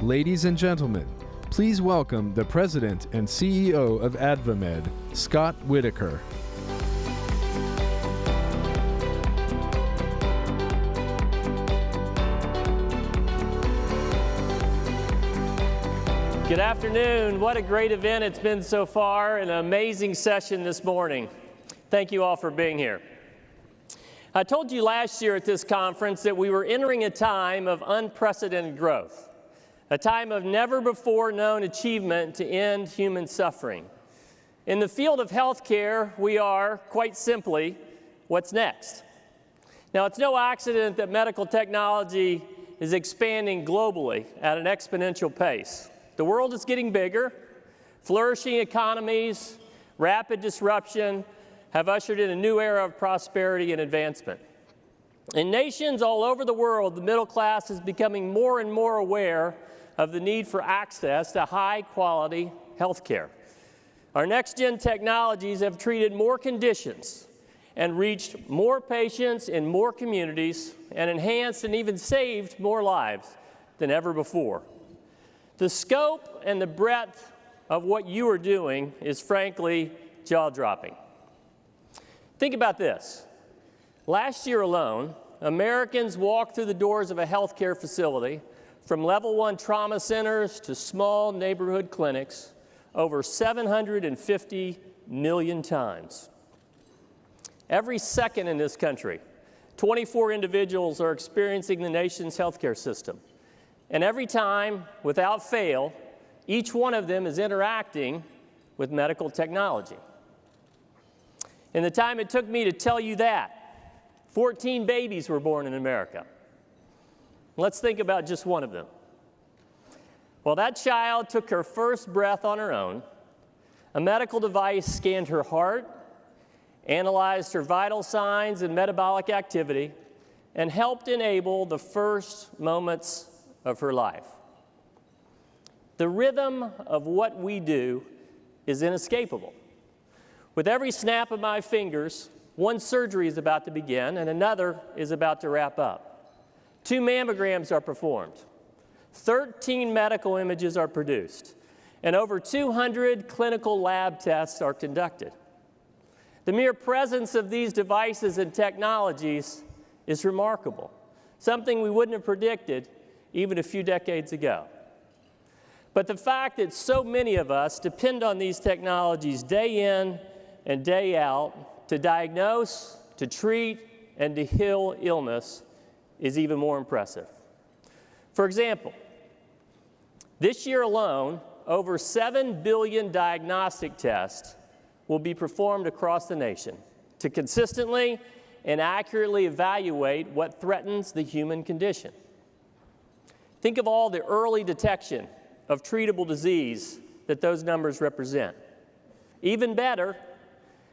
Ladies and gentlemen, please welcome the President and CEO of AdvaMed, Scott Whitaker. Good afternoon. What a great event it's been so far. An amazing session this morning. Thank you all for being here. I told you last year at this conference that we were entering a time of unprecedented growth, a time of never-before-known achievement to end human suffering. In the field of healthcare, we are, quite simply, what's next? Now, it's no accident that medical technology is expanding globally at an exponential pace. The world is getting bigger. Flourishing economies, rapid disruption have ushered in a new era of prosperity and advancement. In nations all over the world, the middle class is becoming more and more aware of the need for access to high-quality health care. Our next-gen technologies have treated more conditions and reached more patients in more communities and enhanced and even saved more lives than ever before. The scope and the breadth of what you are doing is frankly jaw-dropping. Think about this. Last year alone, Americans walked through the doors of a healthcare facility, from level 1 trauma centers to small neighborhood clinics, over 750 million times. Every second in this country, 24 individuals are experiencing the nation's healthcare system. And every time, without fail, each one of them is interacting with medical technology. In the time it took me to tell you that, 14 babies were born in America. Let's think about just one of them. Well, that child took her first breath on her own. A medical device scanned her heart, analyzed her vital signs and metabolic activity, and helped enable the first moments of her life. The rhythm of what we do is inescapable. With every snap of my fingers, one surgery is about to begin and another is about to wrap up. 2 mammograms are performed, 13 medical images are produced, and over 200 clinical lab tests are conducted. The mere presence of these devices and technologies is remarkable, something we wouldn't have predicted even a few decades ago. But the fact that so many of us depend on these technologies day in and day out to diagnose, to treat, and to heal illness is even more impressive. For example, this year alone, over 7 billion diagnostic tests will be performed across the nation to consistently and accurately evaluate what threatens the human condition. Think of all the early detection of treatable disease that those numbers represent. Even better,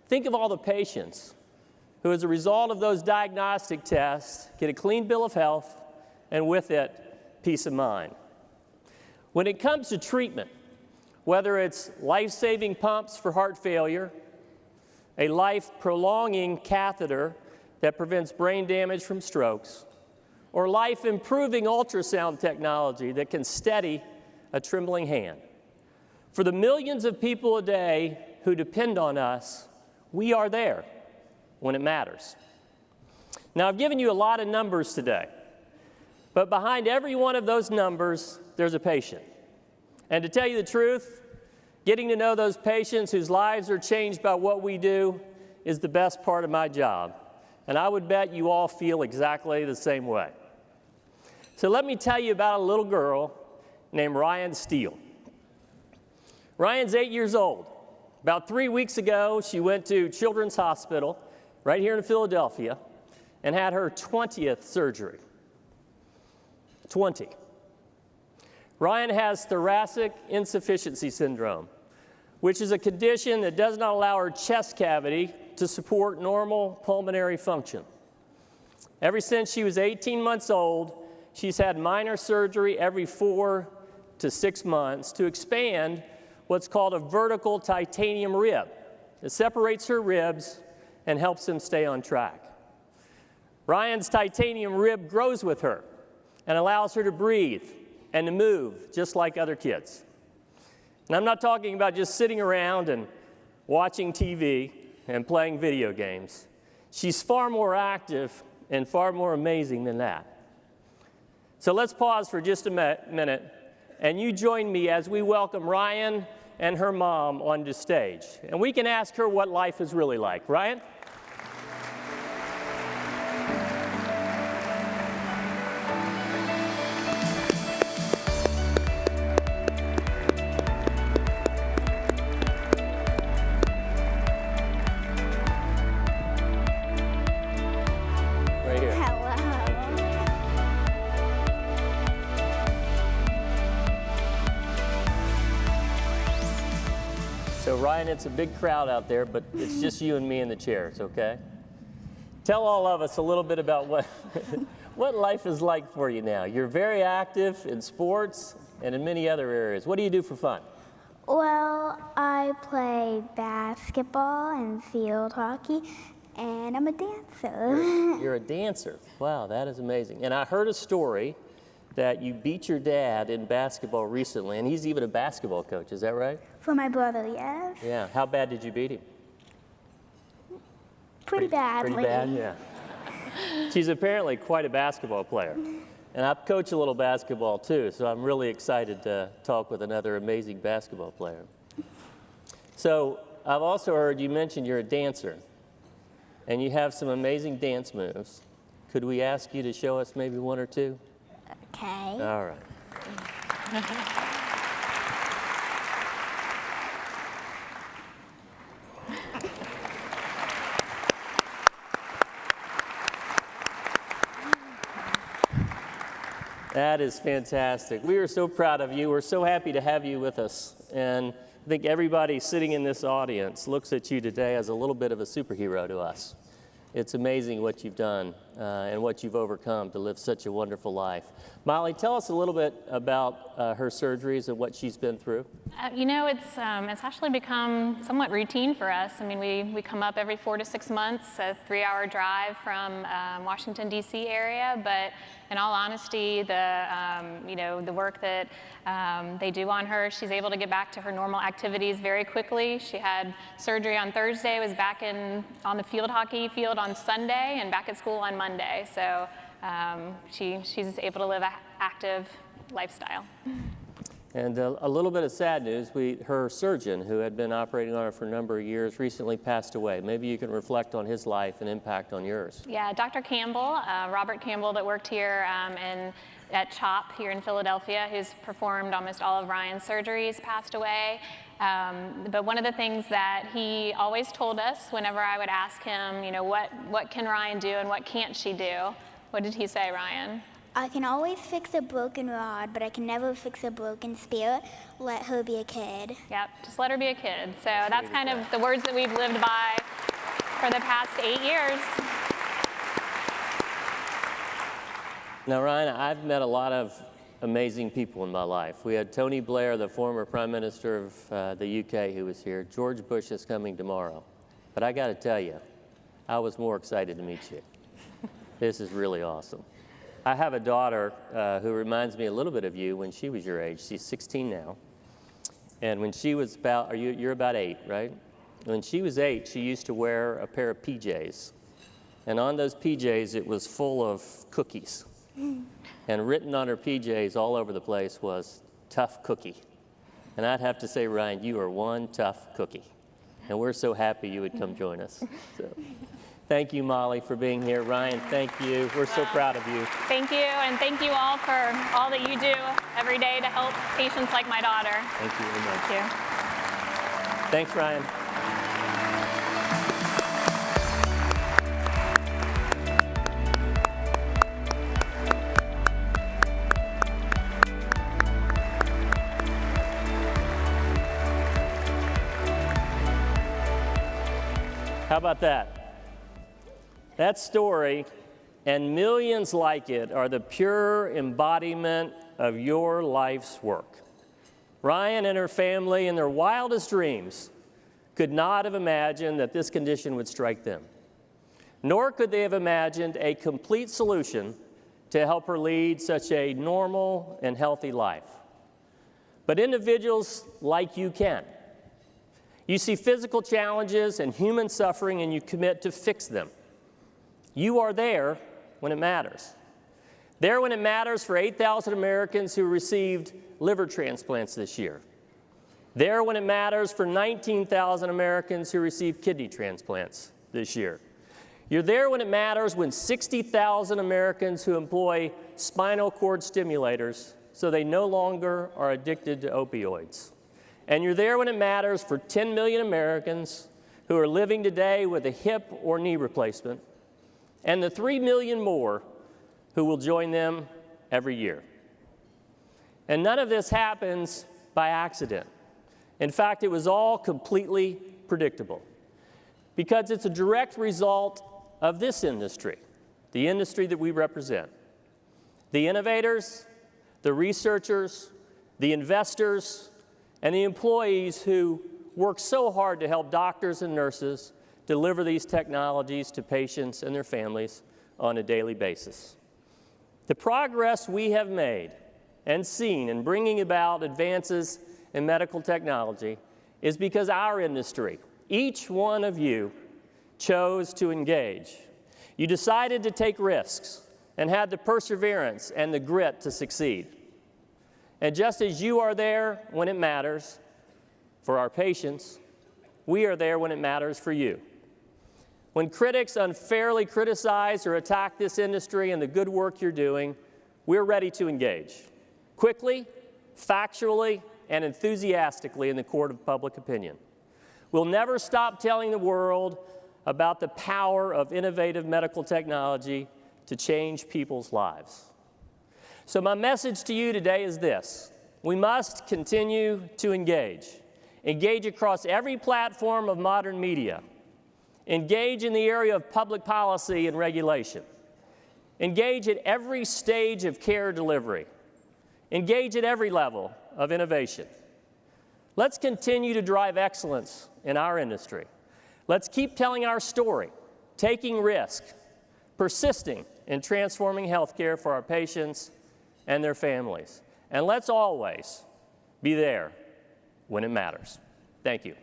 think of all the patients who, as a result of those diagnostic tests, get a clean bill of health and with it, peace of mind. When it comes to treatment, whether it's life-saving pumps for heart failure, a life-prolonging catheter that prevents brain damage from strokes, or life-improving ultrasound technology that can steady a trembling hand. For the millions of people a day who depend on us, we are there when it matters. Now, I've given you a lot of numbers today, but behind every one of those numbers, there's a patient. And to tell you the truth, getting to know those patients whose lives are changed by what we do is the best part of my job. And I would bet you all feel exactly the same way. So let me tell you about a little girl named Ryan Steele. Ryan's 8 years old. About 3 weeks ago, she went to Children's Hospital right here in Philadelphia and had her 20th surgery. 20. Ryan has thoracic insufficiency syndrome, which is a condition that does not allow her chest cavity to support normal pulmonary function. Ever since she was 18 months old, she's had minor surgery every 4 to 6 months to expand what's called a vertical titanium rib. It separates her ribs and helps them stay on track. Ryan's titanium rib grows with her and allows her to breathe and to move just like other kids. And I'm not talking about just sitting around and watching TV and playing video games. She's far more active and far more amazing than that. So let's pause for just a minute, and you join me as we welcome Ryan and her mom onto stage. And we can ask her what life is really like. Ryan? So Ryan, it's a big crowd out there, but it's just you and me in the chairs, okay? Tell all of us a little bit about what life is like for you now. You're very active in sports and in many other areas. What do you do for fun? Well, I play basketball and field hockey, and I'm a dancer. You're a dancer. Wow, that is amazing. And I heard a story that you beat your dad in basketball recently, and he's even a basketball coach, is that right? For my brother, yes. Yeah, how bad did you beat him? Pretty badly. Pretty bad, yeah. She's apparently quite a basketball player. And I coach a little basketball too, so I'm really excited to talk with another amazing basketball player. So I've also heard you mention you're a dancer, and you have some amazing dance moves. Could we ask you to show us maybe one or two? Okay. All right. That is fantastic. We are so proud of you. We're so happy to have you with us. And I think everybody sitting in this audience looks at you today as a little bit of a superhero to us. It's amazing what you've done and what you've overcome to live such a wonderful life. Molly, tell us a little bit about her surgeries and what she's been through. You know, it's actually become somewhat routine for us. I mean, we come up every 4 to 6 months, a 3-hour drive from Washington, D.C. area, but in all honesty, the work that they do on her, she's able to get back to her normal activities very quickly. She had surgery on Thursday, was back on the field hockey field on Sunday, and back at school on Monday. So she's able to live an active lifestyle. And a little bit of sad news, her surgeon, who had been operating on her for a number of years, recently passed away. Maybe you can reflect on his life and impact on yours. Yeah, Dr. Campbell, Robert Campbell, that worked here at CHOP here in Philadelphia, who's performed almost all of Ryan's surgeries, passed away. But one of the things that he always told us whenever I would ask him, you know, what can Ryan do and what can't she do? What did he say, Ryan? I can always fix a broken rod, but I can never fix a broken spirit. Let her be a kid. Yep, just let her be a kid. So that's kind of the words that we've lived by for the past 8 years. Now, Ryan, I've met a lot of amazing people in my life. We had Tony Blair, the former Prime Minister of the UK, who was here. George Bush is coming tomorrow. But I got to tell you, I was more excited to meet you. This is really awesome. I have a daughter who reminds me a little bit of you when she was your age. She's 16 now. And when she was you're about 8, right? When she was 8, she used to wear a pair of PJs. And on those PJs, it was full of cookies. And written on her PJs all over the place was, "Tough cookie." And I'd have to say, Ryan, you are one tough cookie. And we're so happy you would come join us. So. Thank you, Molly, for being here. Ryan, thank you. We're so proud of you. Thank you, and thank you all for all that you do every day to help patients like my daughter. Thank you very much. Thank you. Thanks, Ryan. How about that? That story and millions like it are the pure embodiment of your life's work. Ryan and her family, in their wildest dreams, could not have imagined that this condition would strike them. Nor could they have imagined a complete solution to help her lead such a normal and healthy life. But individuals like you can. You see physical challenges and human suffering and you commit to fix them. You are there when it matters. There when it matters for 8,000 Americans who received liver transplants this year. There when it matters for 19,000 Americans who received kidney transplants this year. You're there when it matters when 60,000 Americans who employ spinal cord stimulators so they no longer are addicted to opioids. And you're there when it matters for 10 million Americans who are living today with a hip or knee replacement, and the 3 million more who will join them every year. And none of this happens by accident. In fact, it was all completely predictable because it's a direct result of this industry, the industry that we represent. The innovators, the researchers, the investors, and the employees who work so hard to help doctors and nurses deliver these technologies to patients and their families on a daily basis. The progress we have made and seen in bringing about advances in medical technology is because our industry, each one of you, chose to engage. You decided to take risks and had the perseverance and the grit to succeed. And just as you are there when it matters for our patients, we are there when it matters for you. When critics unfairly criticize or attack this industry and the good work you're doing, we're ready to engage quickly, factually, and enthusiastically in the court of public opinion. We'll never stop telling the world about the power of innovative medical technology to change people's lives. So my message to you today is this: we must continue to engage. Engage across every platform of modern media. Engage in the area of public policy and regulation. Engage at every stage of care delivery. Engage at every level of innovation. Let's continue to drive excellence in our industry. Let's keep telling our story, taking risk, persisting in transforming healthcare for our patients and their families. And let's always be there when it matters. Thank you.